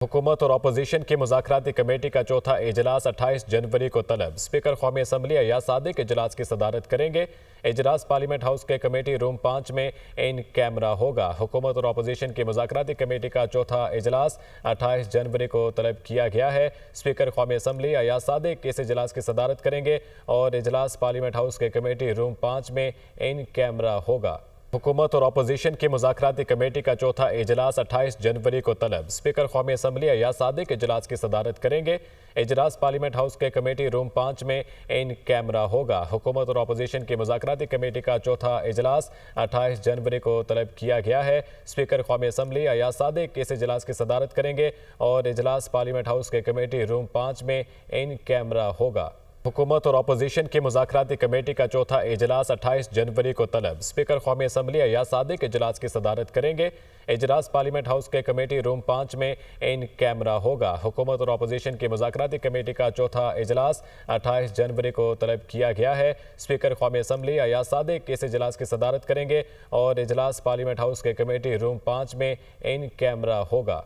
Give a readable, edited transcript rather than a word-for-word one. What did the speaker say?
हुकूमत और अपोजिशन की मुज़ाकराती कमेटी का चौथा इजलास 28 जनवरी को तलब। स्पीकर कौमी असम्बली अयाज सादिक इजलास की सदारत करेंगे। इजलास पार्लियामेंट हाउस के कमेटी रूम 5 में इन कैमरा होगा। हुकूमत और अपोजिशन की मुज़ाकराती कमेटी का चौथा इजलास 28 जनवरी को तलब किया गया है। स्पीकर कौमी असम्बली अयाज सादिक इस इजलास की सदारत करेंगे और इजलास पार्लियामेंट हाउस के कमेटी रूम 5 में इन कैमरा होगा। हुकूमत और अपोजिशन की मुज़ाकराती कमेटी का चौथा इजलास 28 जनवरी को तलब। स्पीकर कौमी असम्बली अयाज सादिक इजलास की सदारत करेंगे। इजलास पार्लियामेंट हाउस के कमेटी रूम 5 में इन कैमरा होगा। हुकूमत और अपोजिशन की मुज़ाकराती कमेटी का चौथा इजलास 28 जनवरी को तलब किया गया है। स्पीकर कौमी असम्बली अयाज सादिक इस इजलास की सदारत करेंगे और इजलास पार्लियामेंट हाउस के कमेटी रूम 5 में इन कैमरा होगा। हुकूमत और अपोजिशन की मुज़ाकराती कमेटी का चौथा इजलास 28 जनवरी को तलब। स्पीकर कौमी असम्बली अयाज सादिक इजलास की सदारत करेंगे। इजलास पार्लियामेंट हाउस के कमेटी रूम 5 में इन कैमरा होगा। हुकूमत और अपोजिशन की मुज़ाकराती कमेटी का चौथा इजलास 28 जनवरी को तलब किया गया है। स्पीकर कौमी असम्बली अयाज सादिक इस इजलास की सदारत करेंगे और इजलास पार्लियामेंट हाउस के कमेटी रूम 5 में इन कैमरा होगा।